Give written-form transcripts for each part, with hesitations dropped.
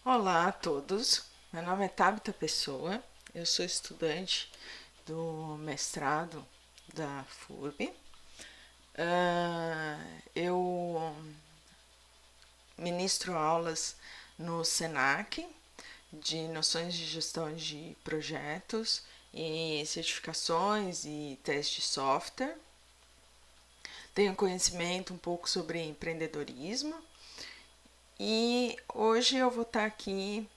Olá a todos, meu nome é Tabita Pessoa, eu sou estudante do mestrado da FURB. Eu ministro aulas no SENAC de noções de gestão de projetos e certificações e testes de software. Tenho conhecimento um pouco sobre empreendedorismo e hoje eu vou estar aqui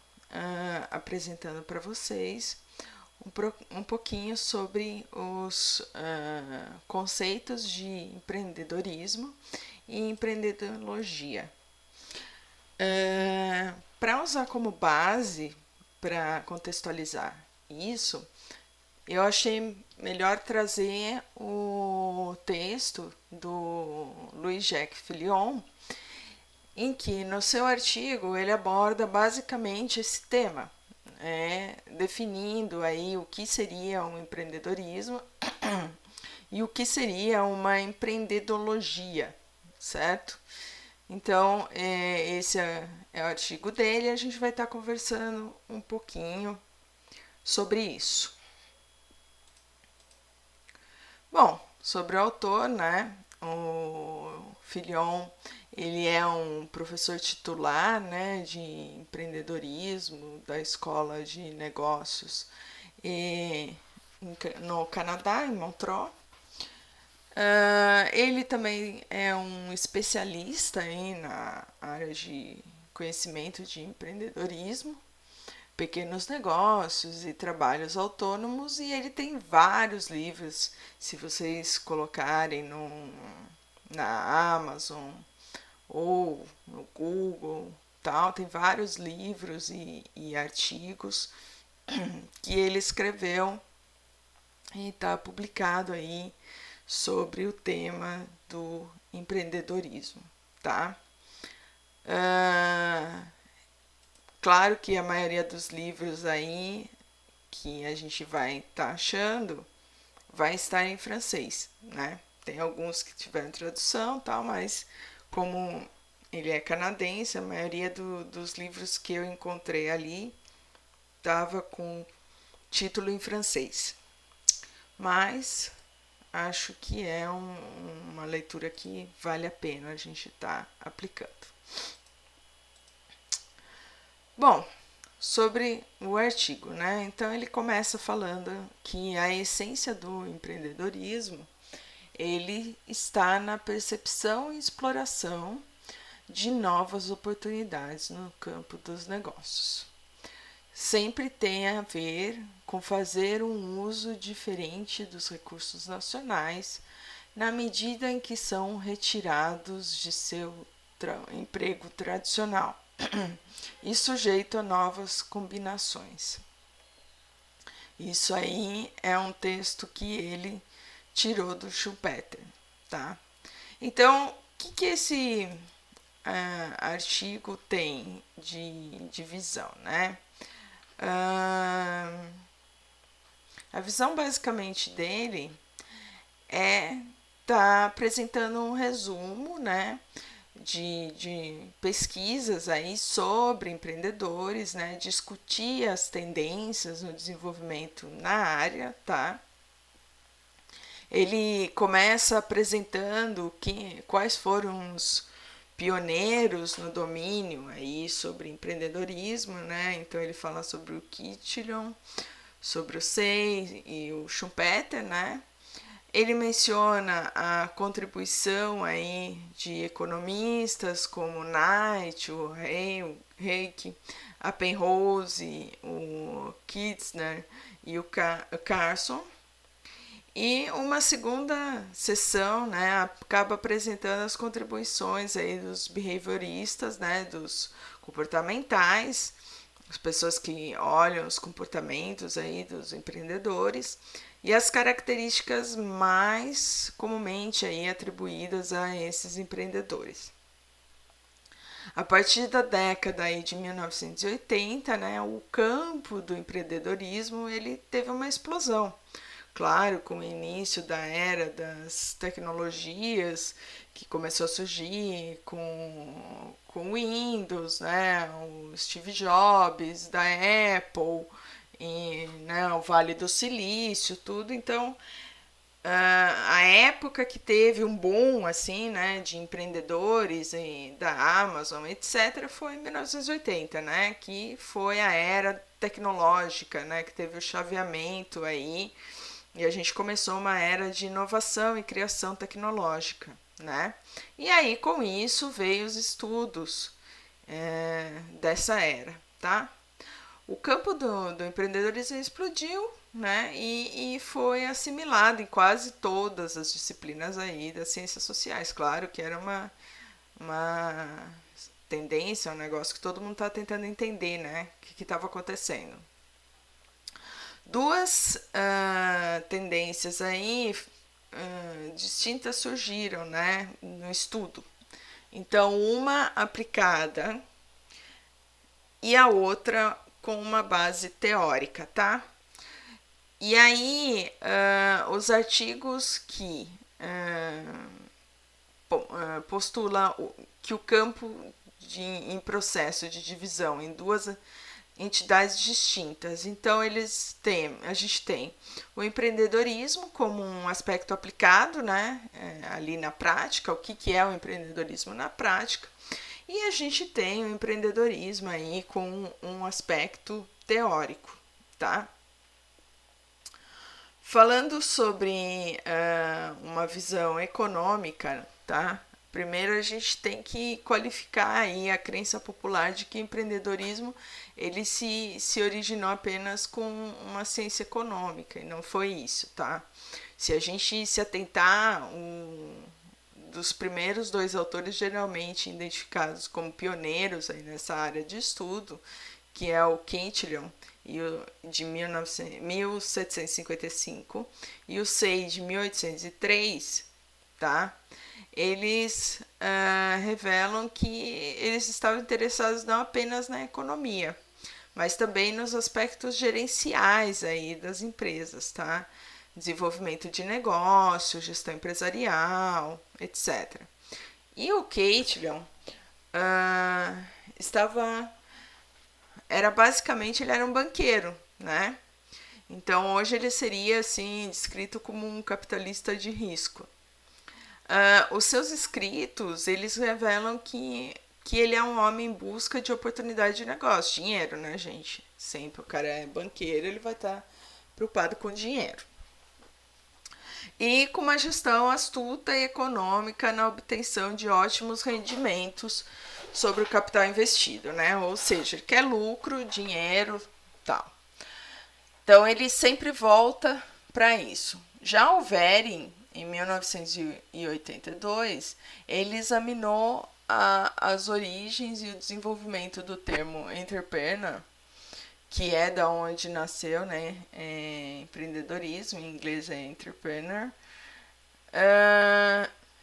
apresentando para vocês um pouquinho sobre os conceitos de empreendedorismo e empreendedologia. Para usar como base, para contextualizar isso, eu achei melhor trazer o texto do Louis Jacques Fillion, em que no seu artigo ele aborda basicamente esse tema, definindo aí o que seria um empreendedorismo e o que seria uma empreendedologia, certo? Então, esse é o artigo dele e a gente vai estar conversando um pouquinho sobre isso. Bom, sobre o autor, né? O Fillion, ele é um professor titular, né, de empreendedorismo da Escola de Negócios no Canadá, em Montreal. Ele também é um especialista aí na área de conhecimento de empreendedorismo, pequenos negócios e trabalhos autônomos, e ele tem vários livros. Se vocês colocarem na Amazon ou no Google, tal, tem vários livros e artigos que ele escreveu e está publicado aí sobre o tema do empreendedorismo, tá? Ah, claro que a maioria dos livros aí que a gente vai estar achando vai estar em francês, né? Tem alguns que tiveram tradução, tal, mas como ele é canadense, a maioria dos livros que eu encontrei ali estava com título em francês. Mas acho que é uma leitura que vale a pena a gente estar aplicando. Bom, sobre o artigo, né? Então ele começa falando que a essência do empreendedorismo ele está na percepção e exploração de novas oportunidades no campo dos negócios. Sempre tem a ver com fazer um uso diferente dos recursos nacionais na medida em que são retirados de seu emprego tradicional e sujeito a novas combinações. Isso aí é um texto que ele tirou do Schumpeter, tá? Então, o que esse artigo tem de visão, né? A visão basicamente dele é tá apresentando um resumo, né, de pesquisas aí sobre empreendedores, né, discutir as tendências no desenvolvimento na área, tá? Ele começa apresentando quais foram os pioneiros no domínio aí sobre empreendedorismo, né? Então ele fala sobre o Kitchelion, sobre o Say e o Schumpeter, né? Ele menciona a contribuição aí de economistas como Knight, o Reiki, a Penrose, o Kitzner e o Carson. E uma segunda sessão, né, acaba apresentando as contribuições aí dos behavioristas, né, dos comportamentais, as pessoas que olham os comportamentos aí dos empreendedores e as características mais comumente aí atribuídas a esses empreendedores. A partir da década aí de 1980, né, o campo do empreendedorismo ele teve uma explosão. Claro, com o início da era das tecnologias que começou a surgir, com o Windows, né, o Steve Jobs da Apple, e, né, o Vale do Silício, tudo. Então, a época que teve um boom assim, né, de empreendedores da Amazon, etc, foi em 1980, né, que foi a era tecnológica, né, que teve o chaveamento aí e a gente começou uma era de inovação e criação tecnológica, né? E aí com isso veio os estudos dessa era, tá? O campo do empreendedorismo explodiu, né? E foi assimilado em quase todas as disciplinas aí das ciências sociais. Claro que era uma tendência, um negócio que todo mundo está tentando entender, né? O que estava acontecendo. Duas tendências aí distintas surgiram, né, no estudo. Então, uma aplicada e a outra com uma base teórica, tá? E aí, os artigos que postulam que o campo em processo de divisão em duas entidades distintas. Então, a gente tem o empreendedorismo como um aspecto aplicado, né, ali na prática, o que é o empreendedorismo na prática, e a gente tem o empreendedorismo aí com um aspecto teórico, tá? Falando sobre uma visão econômica, tá? Primeiro a gente tem que qualificar aí a crença popular de que o empreendedorismo ele se originou apenas com uma ciência econômica, e não foi isso, tá? Se a gente se atentar, dos primeiros dois autores geralmente identificados como pioneiros aí nessa área de estudo, que é o Cantillon de 1755 e o Say de 1803, tá? Eles revelam que eles estavam interessados não apenas na economia, mas também nos aspectos gerenciais aí das empresas, tá? Desenvolvimento de negócio, gestão empresarial, etc. E o Cantillon ele era um banqueiro, né? Então hoje ele seria assim descrito como um capitalista de risco. Os seus escritos eles revelam que ele é um homem em busca de oportunidade de negócio, dinheiro, né, gente? Sempre o cara é banqueiro, ele vai estar preocupado com dinheiro. E com uma gestão astuta e econômica na obtenção de ótimos rendimentos sobre o capital investido, né? Ou seja, ele quer lucro, dinheiro, tal. Então ele sempre volta para isso. Já o Vering, em 1982, ele examinou as origens e o desenvolvimento do termo entrepreneur, que é da onde nasceu, né, empreendedorismo, em inglês é entrepreneur,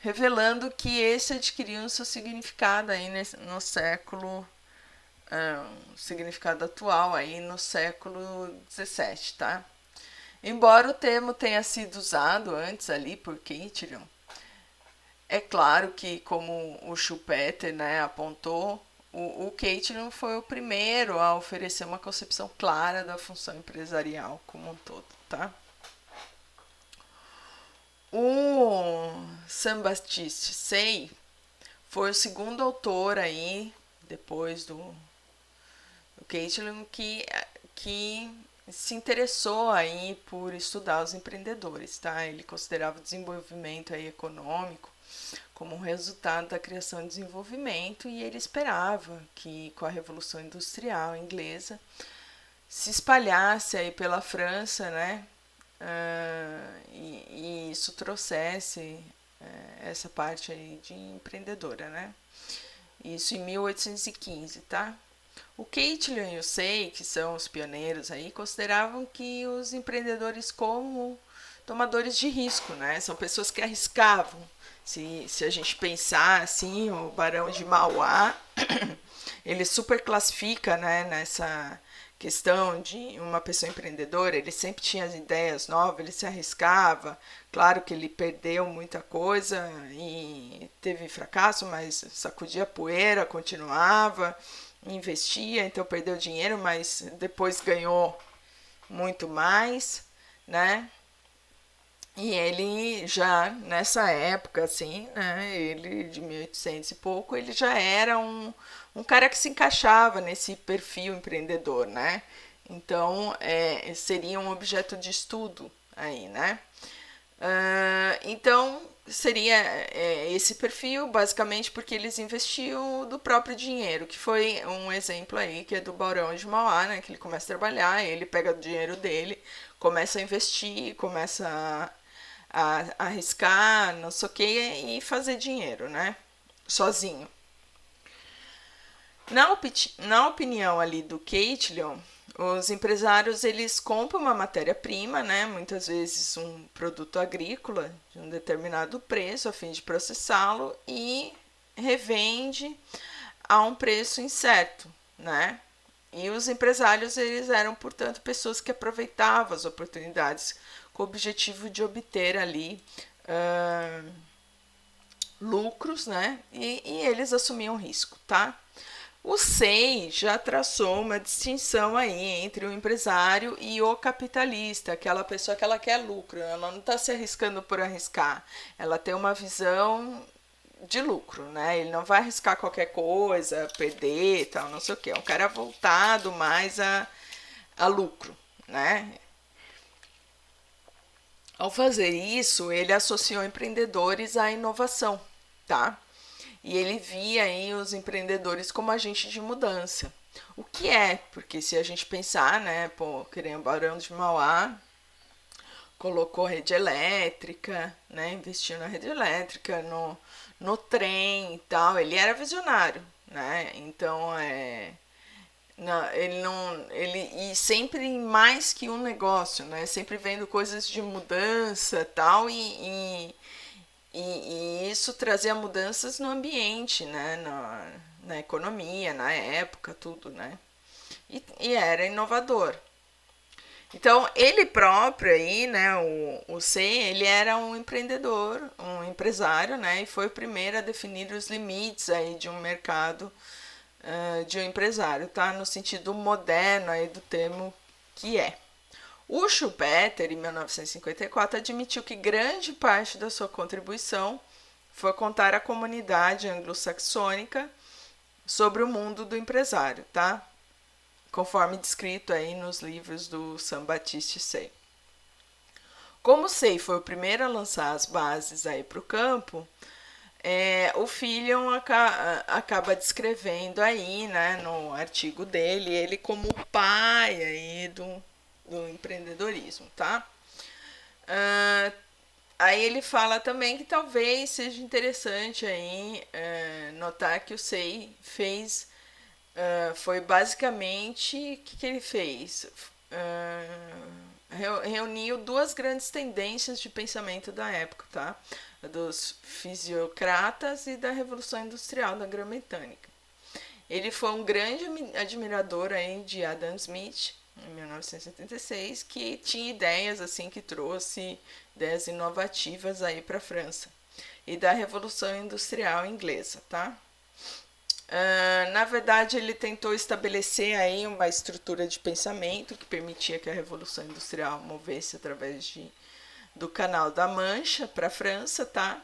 revelando que esse adquiriu um seu significado aí no século, significado atual aí no século XVII, tá? Embora o termo tenha sido usado antes ali por Cantillon, é claro que, como o Schumpeter, né, apontou, o Cantillon foi o primeiro a oferecer uma concepção clara da função empresarial como um todo, tá? O Jean-Baptiste Say foi o segundo autor aí, depois do Cantillon, que se interessou aí por estudar os empreendedores, tá? Ele considerava o desenvolvimento aí econômico como um resultado da criação e desenvolvimento, e ele esperava que com a Revolução Industrial Inglesa se espalhasse aí pela França, né? E isso trouxesse essa parte aí de empreendedora, né? Isso em 1815, tá? O Cantillon e o Say, que são os pioneiros aí, consideravam que os empreendedores como tomadores de risco, né? São pessoas que arriscavam. Se a gente pensar assim, o Barão de Mauá, ele super classifica, né, nessa questão de uma pessoa empreendedora. Ele sempre tinha as ideias novas, ele se arriscava. Claro que ele perdeu muita coisa e teve fracasso, mas sacudia a poeira, continuava, investia, então perdeu dinheiro, mas depois ganhou muito mais, né? E ele já, nessa época, assim, né, ele de 1800 e pouco, ele já era um cara que se encaixava nesse perfil empreendedor, né? Então, seria um objeto de estudo aí, né? Então, seria esse perfil, basicamente porque eles investiam do próprio dinheiro, que foi um exemplo aí, que é do Barão de Mauá, né? Que ele começa a trabalhar, ele pega o dinheiro dele, começa a investir, começa a arriscar, não sei o que, e fazer dinheiro, né? Sozinho. Na opinião ali do Caitlin, os empresários eles compram uma matéria-prima, né, muitas vezes um produto agrícola de um determinado preço a fim de processá-lo e revende a um preço incerto, né? E os empresários eles eram, portanto, pessoas que aproveitavam as oportunidades com o objetivo de obter ali uh, lucros, né? E eles assumiam risco, tá? O SEI já traçou uma distinção aí entre o empresário e o capitalista, aquela pessoa que ela quer lucro, ela não está se arriscando por arriscar, ela tem uma visão de lucro, né? Ele não vai arriscar qualquer coisa, perder, tal, não sei o que. É um cara voltado mais a lucro, né? Ao fazer isso, ele associou empreendedores à inovação, tá? E ele via aí os empreendedores como agente de mudança. O que é? Porque se a gente pensar, né, pô, querendo Barão de Mauá, colocou rede elétrica, né, investiu na rede elétrica, no trem e tal, ele era visionário, né? Então, não, ele e sempre em mais que um negócio, né? Sempre vendo coisas de mudança, tal, e isso trazia mudanças no ambiente, né? Na economia, na época, tudo, né? E era inovador. Então, ele próprio aí, né, o C, ele era um empreendedor, um empresário, né, e foi o primeiro a definir os limites aí de um mercado de um empresário, tá? No sentido moderno aí do termo que é. O Schumpeter, em 1954, admitiu que grande parte da sua contribuição foi contar à comunidade anglo-saxônica sobre o mundo do empresário, tá? Conforme descrito aí nos livros do Jean-Baptiste Say. Como Say foi o primeiro a lançar as bases aí para o campo, o Filion acaba descrevendo aí, né, no artigo dele, ele como o pai aí do empreendedorismo, tá? Aí ele fala também que talvez seja interessante aí notar que o Say fez, foi basicamente, o que ele fez? Reuniu duas grandes tendências de pensamento da época, tá? Dos fisiocratas e da Revolução Industrial da Grã-Bretanha. Ele foi um grande admirador aí de Adam Smith, em 1976, que tinha ideias assim, que trouxe ideias inovativas aí para a França, e da Revolução Industrial Inglesa, tá? Na verdade, ele tentou estabelecer aí uma estrutura de pensamento que permitia que a Revolução Industrial movesse através do Canal da Mancha para a França, tá?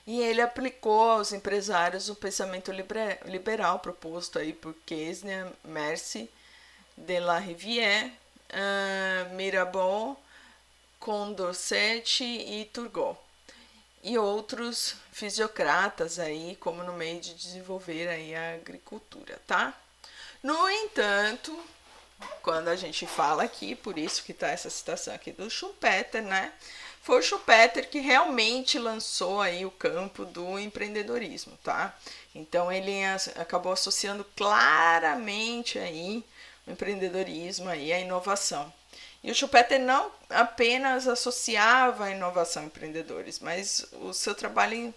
E ele aplicou aos empresários o pensamento liberal proposto aí por Kesner, Mercy, de la Rivière, Mirabeau, Condorcet e Turgot. E outros fisiocratas aí, como no meio de desenvolver aí a agricultura, tá? No entanto, quando a gente fala aqui, por isso que tá essa citação aqui do Schumpeter, né? Foi o Schumpeter que realmente lançou aí o campo do empreendedorismo, tá? Então ele acabou associando claramente aí o empreendedorismo aí à inovação. E o Schumpeter não apenas associava a inovação a empreendedores, mas o seu trabalho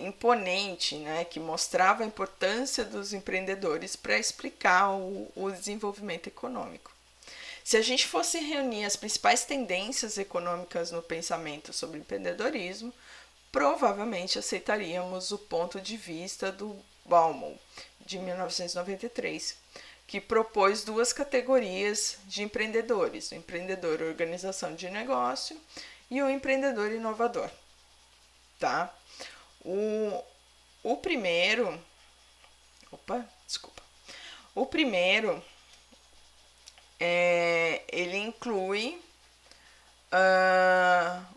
imponente, né, que mostrava a importância dos empreendedores para explicar o desenvolvimento econômico. Se a gente fosse reunir as principais tendências econômicas no pensamento sobre empreendedorismo, provavelmente aceitaríamos o ponto de vista do Baumol, de 1993, que propôs duas categorias de empreendedores: o empreendedor organização de negócio e o empreendedor inovador. Tá? O primeiro. Opa, desculpa. O primeiro ele inclui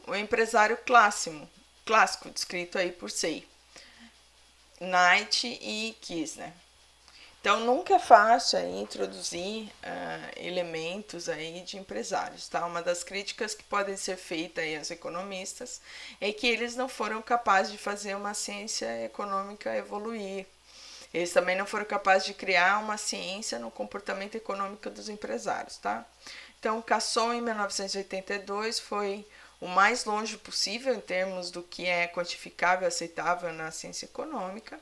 o empresário clássico, descrito aí por Say, Knight e Kisner. Então nunca é fácil aí introduzir elementos aí de empresários, tá? Uma das críticas que podem ser feitas aí aos economistas é que eles não foram capazes de fazer uma ciência econômica evoluir. Eles também não foram capazes de criar uma ciência no comportamento econômico dos empresários, tá? Então, Casson, em 1982, foi o mais longe possível em termos do que é quantificável e aceitável na ciência econômica,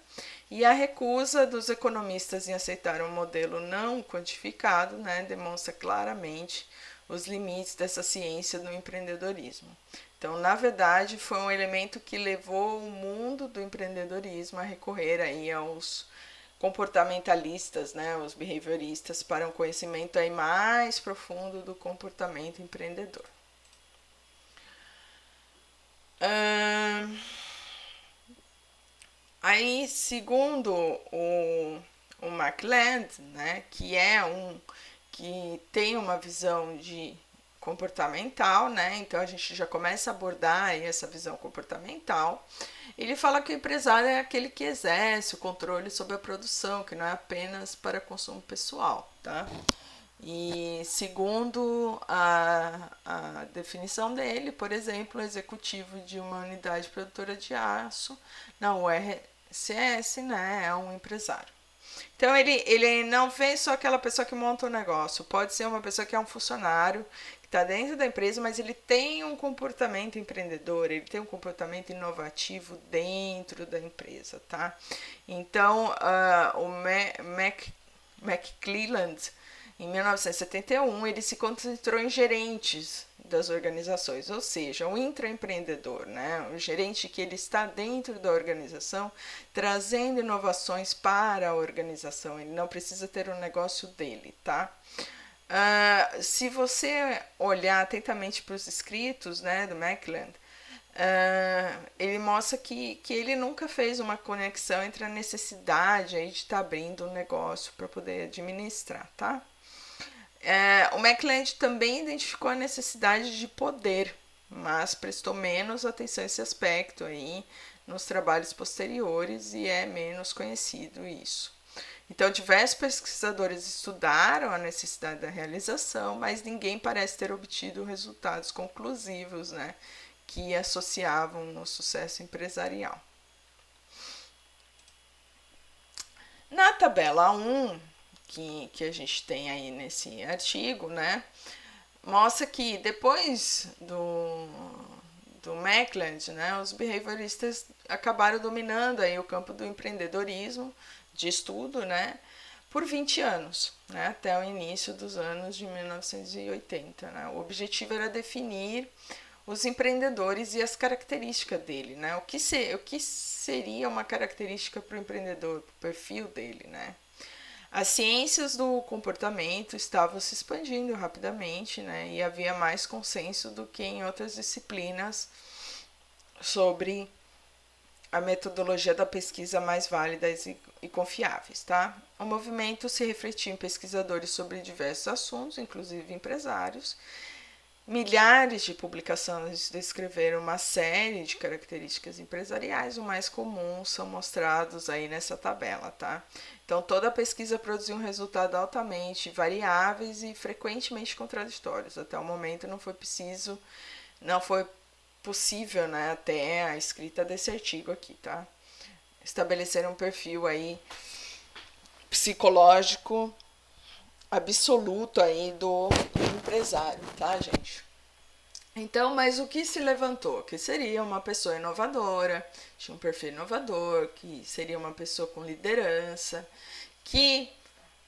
e a recusa dos economistas em aceitar um modelo não quantificado, né, demonstra claramente os limites dessa ciência no empreendedorismo. Então, na verdade, foi um elemento que levou o mundo do empreendedorismo a recorrer aí aos comportamentalistas, né, os behavioristas, para um conhecimento aí mais profundo do comportamento empreendedor. Aí, segundo o McLeod, né, que tem uma visão de comportamental, né, então a gente já começa a abordar aí essa visão comportamental. Ele fala que o empresário é aquele que exerce o controle sobre a produção, que não é apenas para consumo pessoal, tá? E segundo a definição dele, por exemplo, o executivo de uma unidade produtora de aço na URCS, né, é um empresário. Então ele não vê só aquela pessoa que monta o negócio, pode ser uma pessoa que é um funcionário, que está dentro da empresa, mas ele tem um comportamento empreendedor, ele tem um comportamento inovativo dentro da empresa, tá? Então, o McClelland, em 1971, ele se concentrou em gerentes das organizações, ou seja, o intraempreendedor, né? O gerente que ele está dentro da organização, trazendo inovações para a organização, ele não precisa ter um negócio dele, tá? Se você olhar atentamente para os escritos, né, do McLeod, ele mostra que ele nunca fez uma conexão entre a necessidade aí de estar abrindo um negócio para poder administrar, tá? O McLeod também identificou a necessidade de poder, mas prestou menos atenção a esse aspecto aí nos trabalhos posteriores e é menos conhecido isso. Então, diversos pesquisadores estudaram a necessidade da realização, mas ninguém parece ter obtido resultados conclusivos, né, que associavam no sucesso empresarial. Na tabela 1, que a gente tem aí nesse artigo, né, mostra que depois do McLeod, né, os behavioristas acabaram dominando aí o campo do empreendedorismo de estudo, né, por 20 anos, né, até o início dos anos de 1980. Né. O objetivo era definir os empreendedores e as características dele, né, o que seria uma característica para o empreendedor, para o perfil dele, né. As ciências do comportamento estavam se expandindo rapidamente, né, e havia mais consenso do que em outras disciplinas sobre a metodologia da pesquisa mais válidas e confiáveis, tá? O movimento se refletiu em pesquisadores sobre diversos assuntos, inclusive empresários. Milhares de publicações descreveram uma série de características empresariais, o mais comum são mostrados aí nessa tabela, tá? Então, toda a pesquisa produziu um resultado altamente variáveis e frequentemente contraditórios. Até o momento não foi possível, né, até a escrita desse artigo aqui, tá? Estabelecer um perfil aí psicológico absoluto aí do empresário, tá, gente? Então, mas o que se levantou? Que seria uma pessoa inovadora, tinha um perfil inovador, que seria uma pessoa com liderança, que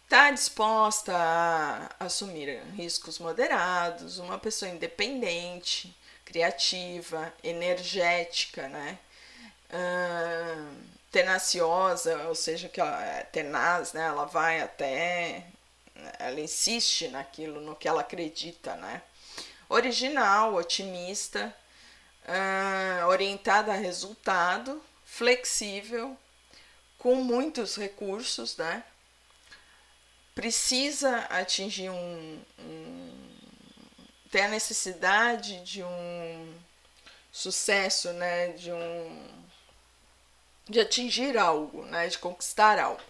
está disposta a assumir riscos moderados, uma pessoa independente, criativa, energética, né? Tenaciosa, ou seja, que ela é tenaz, né? Ela vai até, ela insiste naquilo, no que ela acredita, né? Original, otimista, orientada a resultado, flexível, com muitos recursos, né? Precisa atingir tem a necessidade de um sucesso, né? De atingir algo, né? De conquistar algo.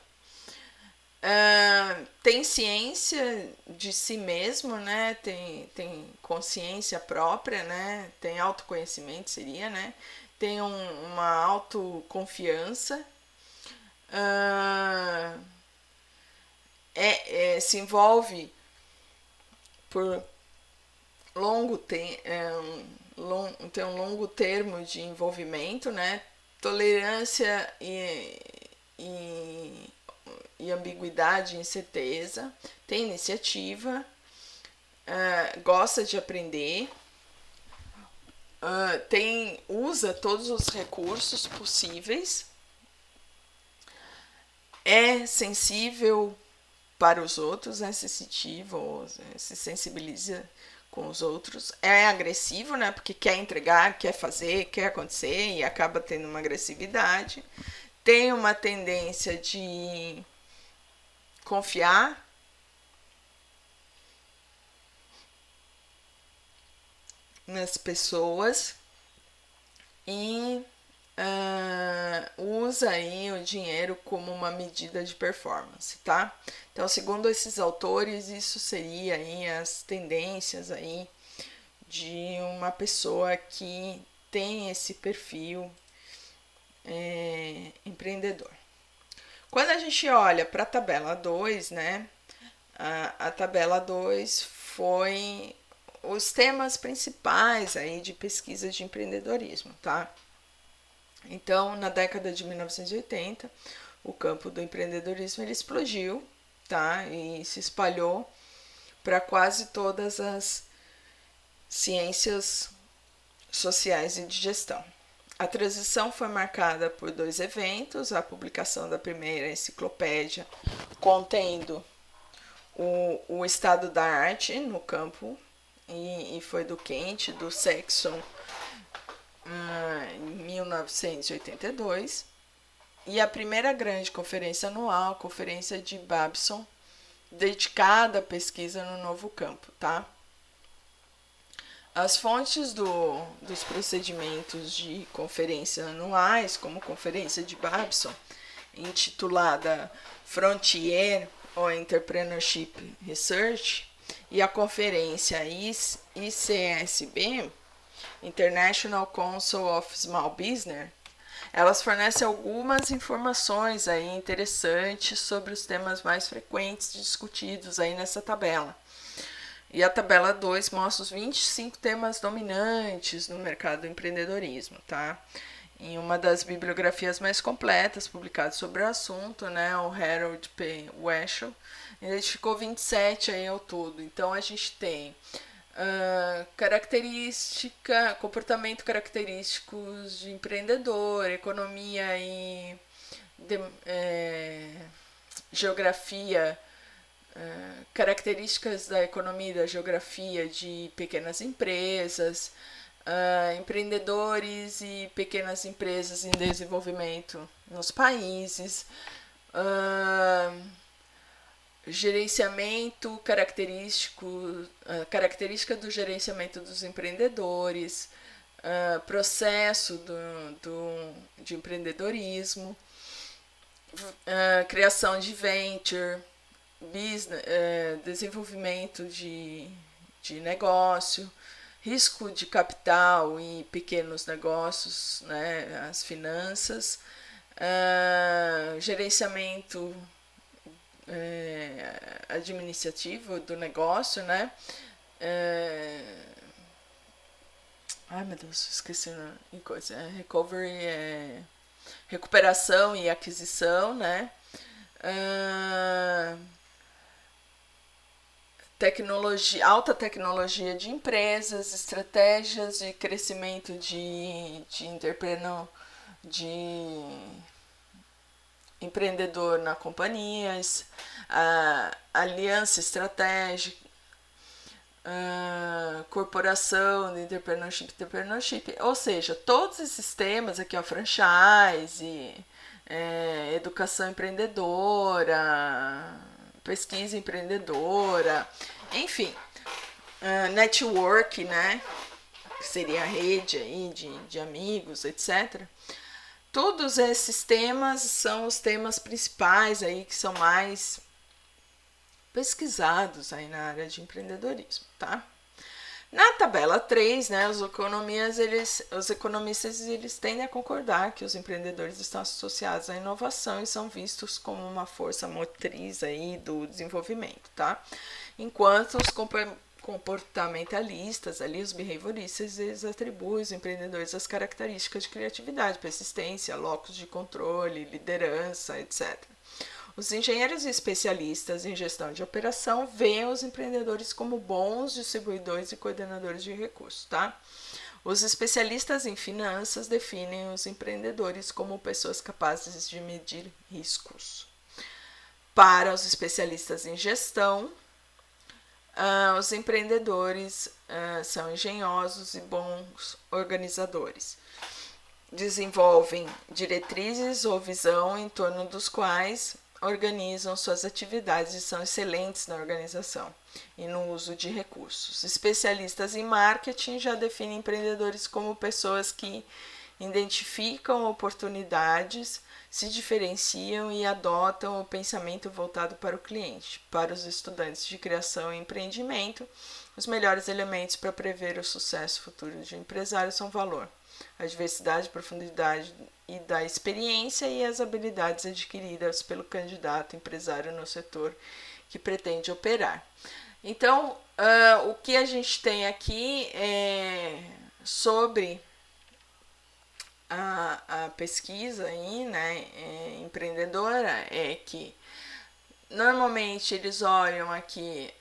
Tem ciência de si mesmo, né? Tem consciência própria, né? Tem autoconhecimento, seria, né? Tem uma autoconfiança. Uh, Se envolve por tem um longo termo de envolvimento, né? Tolerância e ambiguidade e incerteza, tem iniciativa, gosta de aprender, usa todos os recursos possíveis, é sensível para os outros, é sensitivo, se sensibiliza com os outros, é agressivo, né? Porque quer entregar, quer fazer, quer acontecer e acaba tendo uma agressividade. Tem uma tendência de confiar nas pessoas e usa aí o dinheiro como uma medida de performance, tá? Então, segundo esses autores, isso seria aí as tendências aí de uma pessoa que tem esse perfil empreendedor. Quando a gente olha para a tabela 2, né? A tabela 2 foi os temas principais aí de pesquisa de empreendedorismo, tá? Então, na década de 1980, o campo do empreendedorismo ele explodiu, tá? E se espalhou para quase todas as ciências sociais e de gestão. A transição foi marcada por dois eventos: a publicação da primeira enciclopédia contendo o estado da arte no campo, e foi do Kent, do Saxon, em 1982, e a primeira grande conferência anual, a Conferência de Babson, dedicada à pesquisa no novo campo, tá? As fontes dos procedimentos de conferência anuais, como Conferência de Babson, intitulada Frontier ou Entrepreneurship Research, e a conferência ICSB, International Council of Small Business, elas fornecem algumas informações aí interessantes sobre os temas mais frequentes discutidos aí nessa tabela. E a tabela 2 mostra os 25 temas dominantes no mercado do empreendedorismo, tá? Em uma das bibliografias mais completas publicadas sobre o assunto, né, o Harold P. Weschel, identificou 27 aí ao todo. Então a gente tem comportamento característicos de empreendedor, economia e geografia, características da economia e da geografia de pequenas empresas, empreendedores e pequenas empresas em desenvolvimento nos países, gerenciamento característica do gerenciamento dos empreendedores, processo de empreendedorismo, criação de venture, business, desenvolvimento de negócio, risco de capital e pequenos negócios, né, as finanças, gerenciamento administrativo do negócio, né, Ai, meu Deus, esqueci em coisa. Recovery é recuperação e aquisição, né? Ah, tecnologia, alta tecnologia de empresas, estratégias de crescimento de empreendedor na companhias, aliança estratégica, corporação de entrepreneurship, ou seja, todos esses temas aqui, ó, franchise, educação empreendedora, pesquisa empreendedora, enfim, network, né, que seria a rede aí de amigos, etc. Todos esses temas são os temas principais aí que são mais pesquisados aí na área de empreendedorismo, tá? Na tabela 3, né, os economistas eles tendem a concordar que os empreendedores estão associados à inovação e são vistos como uma força motriz aí do desenvolvimento, tá? Enquanto os comportamentalistas, ali, os behavioristas, eles atribuem aos empreendedores as características de criatividade, persistência, locus de controle, liderança, etc. Os engenheiros e especialistas em gestão de operação veem os empreendedores como bons distribuidores e coordenadores de recursos, tá? Os especialistas em finanças definem os empreendedores como pessoas capazes de medir riscos. Para os especialistas em gestão, os empreendedores são engenhosos e bons organizadores. Desenvolvem diretrizes ou visão em torno dos quais organizam suas atividades e são excelentes na organização e no uso de recursos. Especialistas em marketing já definem empreendedores como pessoas que identificam oportunidades, se diferenciam e adotam o pensamento voltado para o cliente. Para os estudantes de criação e empreendimento, os melhores elementos para prever o sucesso futuro de um empresário são valor, a diversidade, profundidade e da experiência e as habilidades adquiridas pelo candidato empresário no setor que pretende operar. Então, o que a gente tem aqui é sobre a pesquisa aí, né, empreendedora é que normalmente eles olham aqui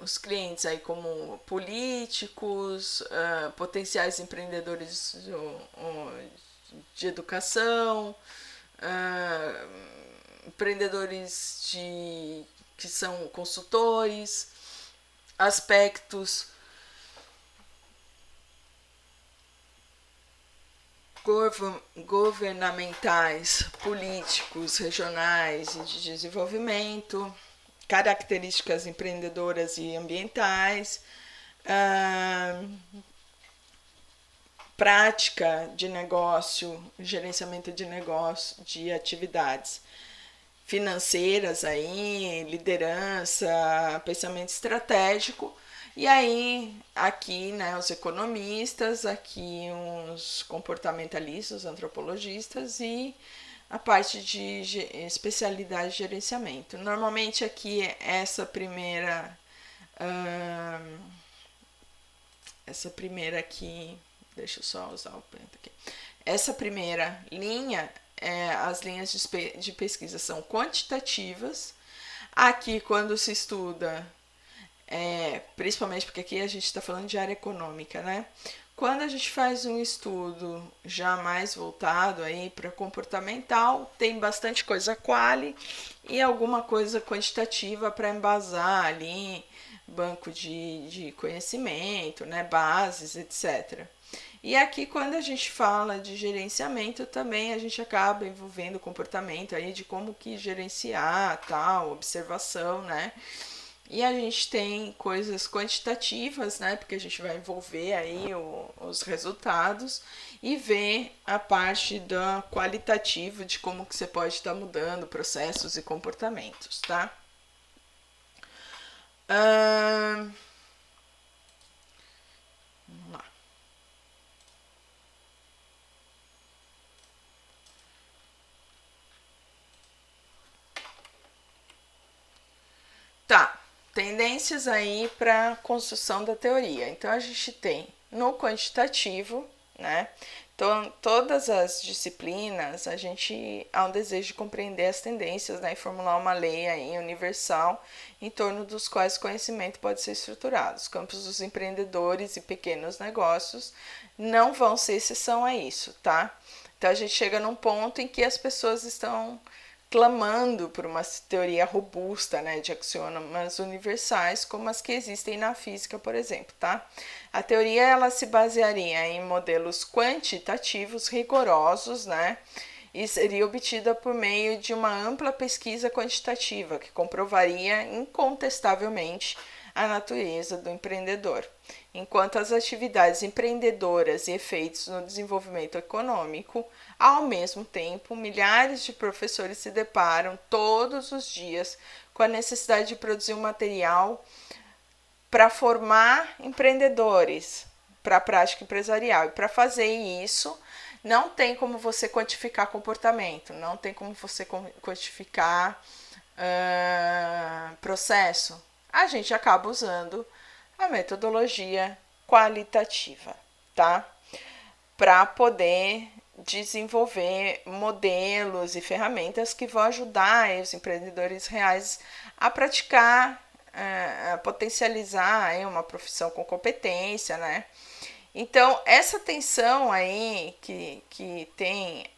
os clientes aí como políticos, potenciais empreendedores de educação, empreendedores que são consultores, aspectos governamentais, políticos, regionais e de desenvolvimento, características empreendedoras e ambientais, prática de negócio, gerenciamento de negócio, de atividades financeiras aí, liderança, pensamento estratégico. E aí, aqui, né, os economistas, aqui os comportamentalistas, os antropologistas e a parte de especialidade de gerenciamento. Normalmente aqui essa primeira aqui, deixa eu só usar o pento aqui. Essa primeira linha, as linhas de pesquisa são quantitativas. Aqui, quando se estuda principalmente porque aqui a gente está falando de área econômica, né? Quando a gente faz um estudo já mais voltado aí para comportamental, tem bastante coisa quali e alguma coisa quantitativa para embasar ali, banco de conhecimento, né, bases, etc. E aqui, quando a gente fala de gerenciamento, também a gente acaba envolvendo o comportamento aí de como que gerenciar, tal, observação, né? E a gente tem coisas quantitativas, né? Porque a gente vai envolver aí os resultados e ver a parte da qualitativa de como que você pode estar mudando processos e comportamentos, tá? Vamos lá. Tá. Tendências aí para construção da teoria. Então a gente tem no quantitativo, né? Então, todas as disciplinas, a gente há um desejo de compreender as tendências, né, e formular uma lei aí universal em torno dos quais o conhecimento pode ser estruturado. Os campos dos empreendedores e pequenos negócios não vão ser exceção a isso, tá? Então, a gente chega num ponto em que as pessoas estão clamando por uma teoria robusta, né, de axiomas universais, como as que existem na física, por exemplo, tá? A teoria ela se basearia em modelos quantitativos rigorosos, né, e seria obtida por meio de uma ampla pesquisa quantitativa que comprovaria incontestavelmente a natureza do empreendedor, enquanto as atividades empreendedoras e efeitos no desenvolvimento econômico. Ao mesmo tempo, milhares de professores se deparam todos os dias com a necessidade de produzir um material para formar empreendedores para a prática empresarial. E para fazer isso, não tem como você quantificar comportamento, não tem como você quantificar processo. A gente acaba usando a metodologia qualitativa, tá? Para poder desenvolver modelos e ferramentas que vão ajudar os empreendedores reais a praticar, a potencializar uma profissão com competência, né? Então, essa tensão aí que tem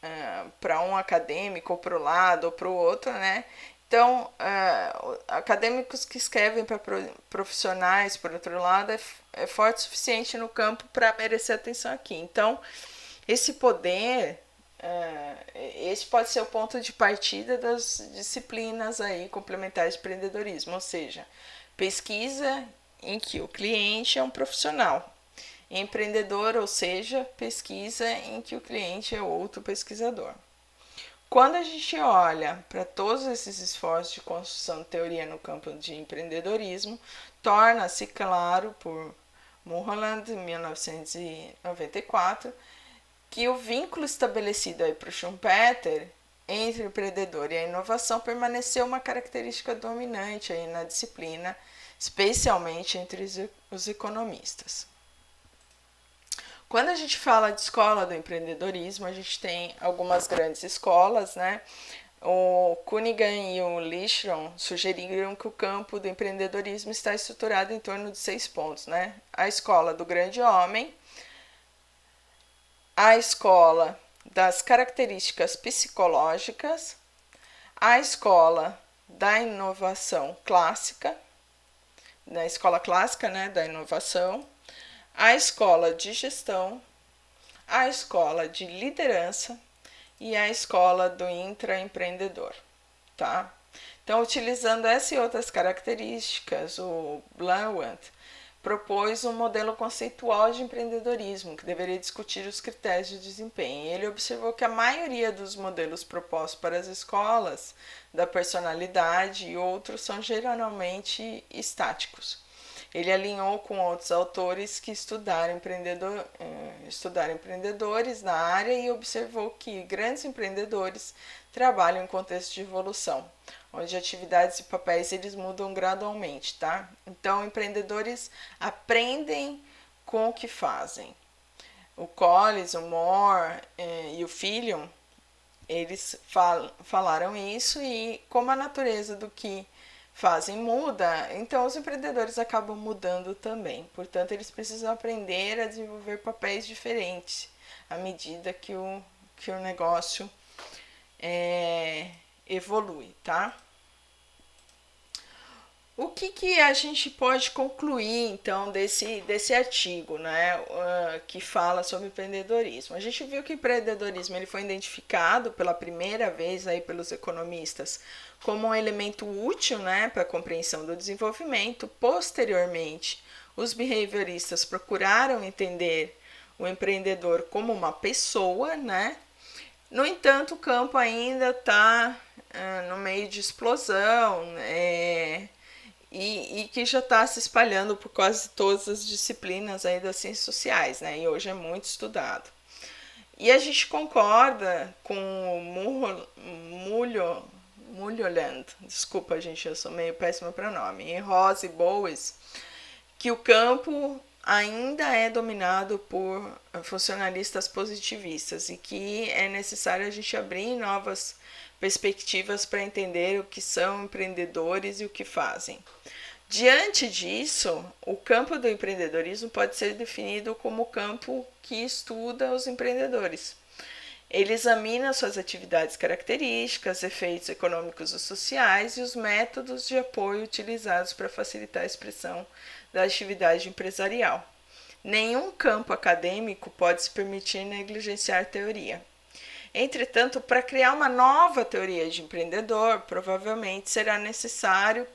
para um acadêmico ou para o lado ou para o outro, né? Então, acadêmicos que escrevem para profissionais, por outro lado, é forte o suficiente no campo para merecer atenção aqui. Então, esse poder, esse pode ser o ponto de partida das disciplinas aí complementares de empreendedorismo, ou seja, pesquisa em que o cliente é um profissional, empreendedor, ou seja, pesquisa em que o cliente é outro pesquisador. Quando a gente olha para todos esses esforços de construção de teoria no campo de empreendedorismo, torna-se claro por Mulholland, em 1994, que o vínculo estabelecido aí para o Schumpeter entre o empreendedor e a inovação permaneceu uma característica dominante aí na disciplina, especialmente entre os economistas. Quando a gente fala de escola do empreendedorismo, a gente tem algumas grandes escolas, né? O Cunningham e o Lichtron sugeriram que o campo do empreendedorismo está estruturado em torno de 6 pontos, né? A escola do grande homem, a escola das características psicológicas, a escola da inovação clássica, da escola clássica, né, da inovação, a escola de gestão, a escola de liderança e a escola do intraempreendedor, tá? Então, utilizando essas e outras características, o Blount propôs um modelo conceitual de empreendedorismo que deveria discutir os critérios de desempenho. Ele observou que a maioria dos modelos propostos para as escolas da personalidade e outros são geralmente estáticos. Ele alinhou com outros autores que estudaram empreendedores na área e observou que grandes empreendedores trabalham em contexto de evolução, onde atividades e papéis eles mudam gradualmente, tá? Então, empreendedores aprendem com o que fazem. O Collins, o Moore e o Fillion, eles falaram isso, e como a natureza do que fazem muda, então os empreendedores acabam mudando também. Portanto, eles precisam aprender a desenvolver papéis diferentes à medida que o negócio evolui, tá? O que a gente pode concluir, então, desse artigo, né, que fala sobre empreendedorismo? A gente viu que o empreendedorismo ele foi identificado pela primeira vez aí pelos economistas como um elemento útil, né, para a compreensão do desenvolvimento. Posteriormente, os behavioristas procuraram entender o empreendedor como uma pessoa, né? No entanto, o campo ainda está no meio de explosão, e que já está se espalhando por quase todas as disciplinas aí das ciências sociais, né? E hoje é muito estudado. E a gente concorda com o Mulholland, desculpa gente, eu sou meio péssima para nome, e Ross e Bowes, que o campo ainda é dominado por funcionalistas positivistas e que é necessário a gente abrir novas perspectivas para entender o que são empreendedores e o que fazem. Diante disso, o campo do empreendedorismo pode ser definido como o campo que estuda os empreendedores. Ele examina suas atividades características, efeitos econômicos e sociais e os métodos de apoio utilizados para facilitar a expressão da atividade empresarial. Nenhum campo acadêmico pode se permitir negligenciar teoria. Entretanto, para criar uma nova teoria de empreendedor, provavelmente será necessário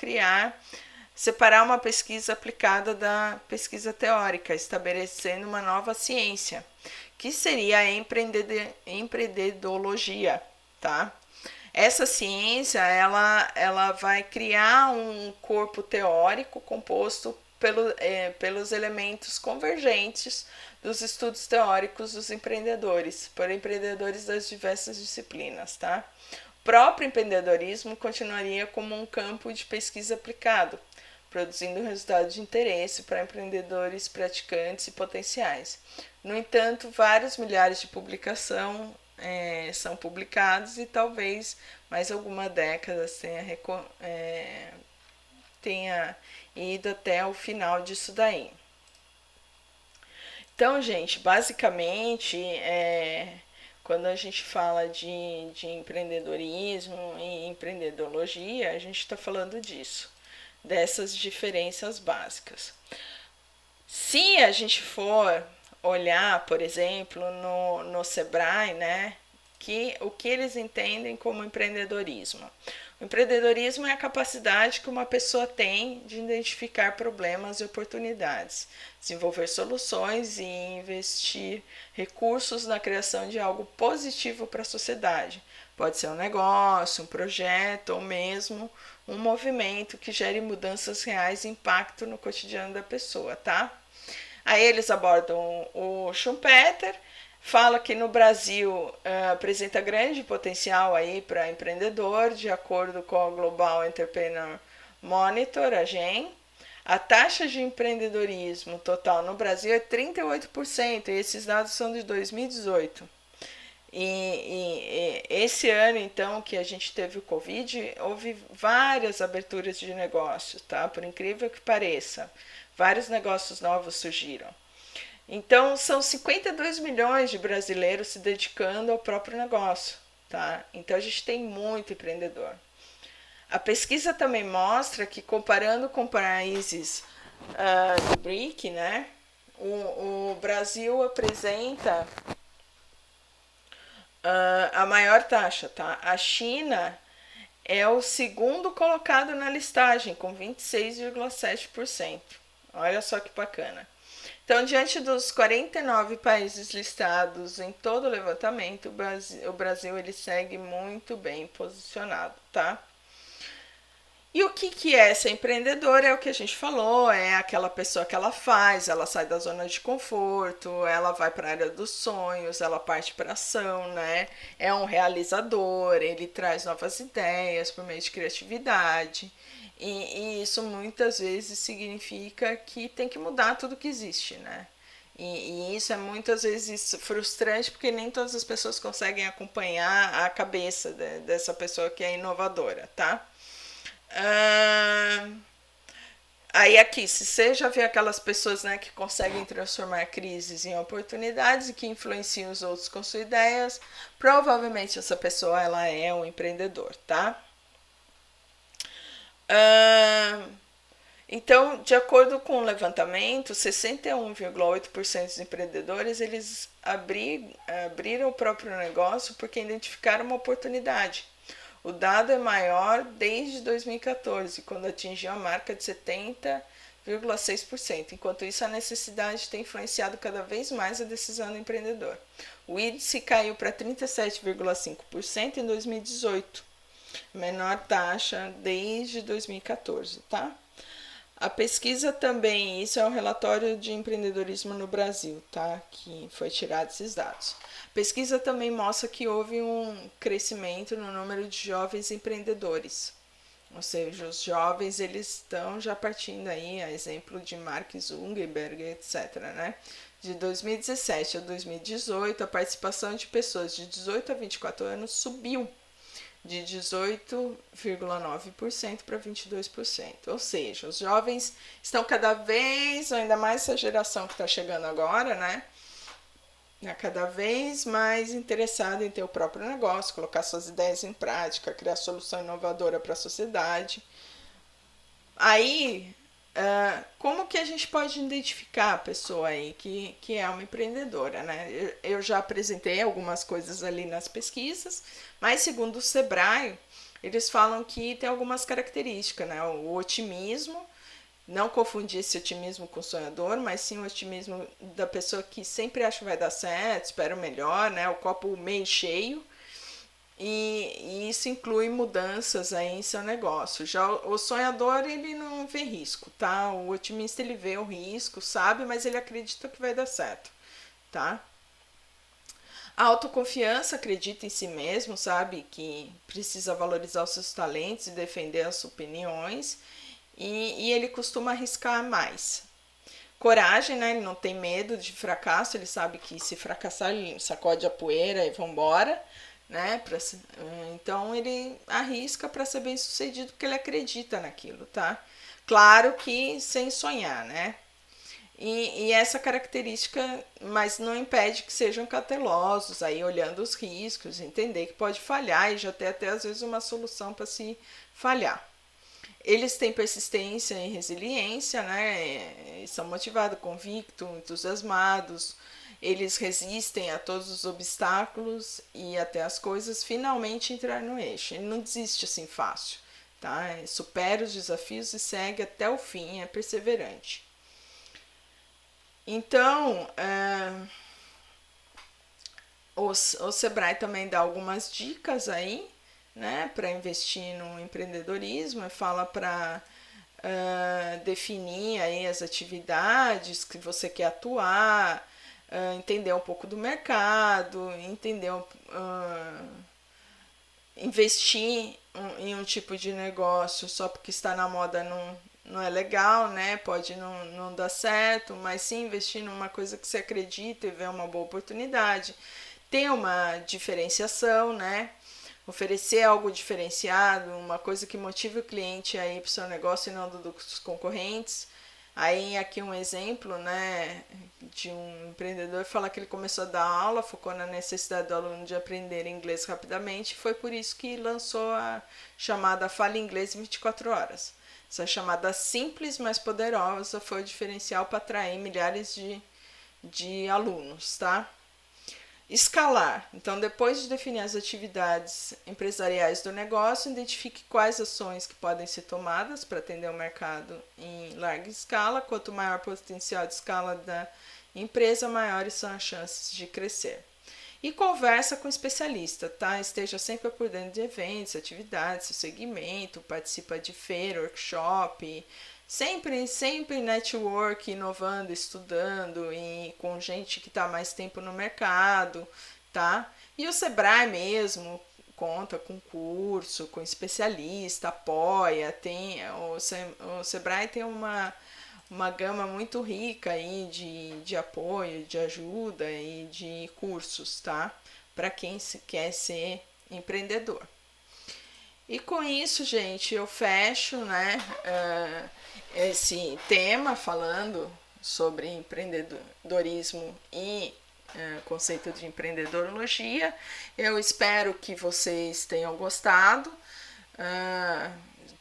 separar uma pesquisa aplicada da pesquisa teórica, estabelecendo uma nova ciência, que seria a empreendedologia, tá? Essa ciência, ela vai criar um corpo teórico composto pelos elementos convergentes dos estudos teóricos dos empreendedores, por empreendedores das diversas disciplinas, tá? O próprio empreendedorismo continuaria como um campo de pesquisa aplicado, produzindo resultados de interesse para empreendedores praticantes e potenciais. No entanto, vários milhares de publicações são publicados e talvez mais alguma década tenha ido até o final disso daí. Então, gente, basicamente, quando a gente fala de empreendedorismo e empreendedologia, a gente está falando disso, dessas diferenças básicas. Se a gente for olhar, por exemplo, no Sebrae, né, o que eles entendem como empreendedorismo. O empreendedorismo é a capacidade que uma pessoa tem de identificar problemas e oportunidades, desenvolver soluções e investir recursos na criação de algo positivo para a sociedade. Pode ser um negócio, um projeto ou mesmo um movimento que gere mudanças reais e impacto no cotidiano da pessoa, tá? Aí eles abordam o Schumpeter, fala que no Brasil apresenta grande potencial aí para empreendedor, de acordo com a Global Entrepreneur Monitor, a GEM. A taxa de empreendedorismo total no Brasil é 38%, e esses dados são de 2018. E esse ano, então, que a gente teve o Covid, houve várias aberturas de negócios, tá? Por incrível que pareça, vários negócios novos surgiram. Então, são 52 milhões de brasileiros se dedicando ao próprio negócio, tá? Então, a gente tem muito empreendedor. A pesquisa também mostra que, comparando com países do BRIC, né, o Brasil apresenta a maior taxa, tá? A China é o segundo colocado na listagem, com 26,7%. Olha só que bacana. Então, diante dos 49 países listados em todo o levantamento, o Brasil ele segue muito bem posicionado, tá? E o que é ser empreendedor? É o que a gente falou, é aquela pessoa que ela sai da zona de conforto, ela vai para a área dos sonhos, ela parte para a ação, né? É um realizador, ele traz novas ideias por meio de criatividade. E isso muitas vezes significa que tem que mudar tudo que existe, né? E isso é muitas vezes frustrante porque nem todas as pessoas conseguem acompanhar a cabeça dessa pessoa que é inovadora, tá? Aí aqui, se você já vê aquelas pessoas, né, que conseguem transformar crises em oportunidades e que influenciam os outros com suas ideias, provavelmente essa pessoa ela é um empreendedor, tá? Então, de acordo com o levantamento, 61,8% dos empreendedores eles abriram o próprio negócio porque identificaram uma oportunidade. O dado é maior desde 2014, quando atingiu a marca de 70,6%. Enquanto isso, a necessidade tem influenciado cada vez mais a decisão do empreendedor. O índice caiu para 37,5% em 2018, menor taxa desde 2014, tá? A pesquisa também, isso é um relatório de empreendedorismo no Brasil, tá? Que foi tirado esses dados. A pesquisa também mostra que houve um crescimento no número de jovens empreendedores. Ou seja, os jovens eles estão já partindo aí, a exemplo de Mark Zuckerberg, etc., né? De 2017 a 2018, a participação de pessoas de 18 a 24 anos subiu de 18,9% para 22%. Ou seja, os jovens estão cada vez, ainda mais essa geração que está chegando agora, né? Cada vez mais interessada em ter o próprio negócio, colocar suas ideias em prática, criar solução inovadora para a sociedade. Aí, como que a gente pode identificar a pessoa aí que é uma empreendedora, né? Eu já apresentei algumas coisas ali nas pesquisas, mas segundo o Sebrae, eles falam que tem algumas características, né? O otimismo, não confundir esse otimismo com o sonhador, mas sim o otimismo da pessoa que sempre acha que vai dar certo, espera o melhor, né? O copo meio cheio. E isso inclui mudanças aí em seu negócio. Já o sonhador, ele não vê risco, tá? O otimista, ele vê o risco, sabe, mas ele acredita que vai dar certo, tá? A autoconfiança acredita em si mesmo, sabe que precisa valorizar os seus talentos e defender as suas opiniões, e ele costuma arriscar mais. Coragem, né? Ele não tem medo de fracasso, ele sabe que se fracassar, ele sacode a poeira e vambora, né? Então ele arrisca para ser bem sucedido porque ele acredita naquilo, tá? Claro que sem sonhar, né? E essa característica, mas não impede que sejam cautelosos, aí olhando os riscos, entender que pode falhar e já ter até às vezes uma solução para se falhar. Eles têm persistência e resiliência, né? São motivados, convictos, entusiasmados. Eles resistem a todos os obstáculos e até as coisas finalmente entrar no eixo. Ele não desiste assim fácil, tá? Ele supera os desafios e segue até o fim, é perseverante. Então, o Sebrae também dá algumas dicas aí, né, para investir no empreendedorismo, fala para definir aí as atividades que você quer atuar, entender um pouco do mercado, entender investir em um tipo de negócio só porque está na moda não é legal, né? Pode não dar certo, mas sim investir numa coisa que você acredita e vê uma boa oportunidade. Tem uma diferenciação, né? Oferecer algo diferenciado, uma coisa que motive o cliente a ir para o seu negócio e não dos concorrentes. Aí aqui um exemplo, né, de um empreendedor fala que ele começou a dar aula, focou na necessidade do aluno de aprender inglês rapidamente, e foi por isso que lançou a chamada Fale Inglês em 24 horas. Essa chamada simples, mas poderosa, foi o diferencial para atrair milhares de alunos, tá? Escalar. Então, depois de definir as atividades empresariais do negócio, identifique quais ações que podem ser tomadas para atender o mercado em larga escala. Quanto maior o potencial de escala da empresa, maiores são as chances de crescer. E conversa com especialista, tá? Esteja sempre por dentro de eventos, atividades, seu segmento, participa de feira, workshop, sempre network, inovando, estudando e com gente que está mais tempo no mercado, tá? E o Sebrae mesmo conta com curso, com especialista, apoia, tem o Sebrae tem uma gama muito rica aí de apoio, de ajuda e de cursos, tá? Para quem quer ser empreendedor. E com isso, gente, eu fecho, né, esse tema falando sobre empreendedorismo e conceito de empreendedorologia. Eu espero que vocês tenham gostado.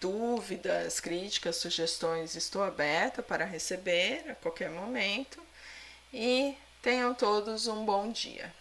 Dúvidas, críticas, sugestões, estou aberta para receber a qualquer momento. E tenham todos um bom dia.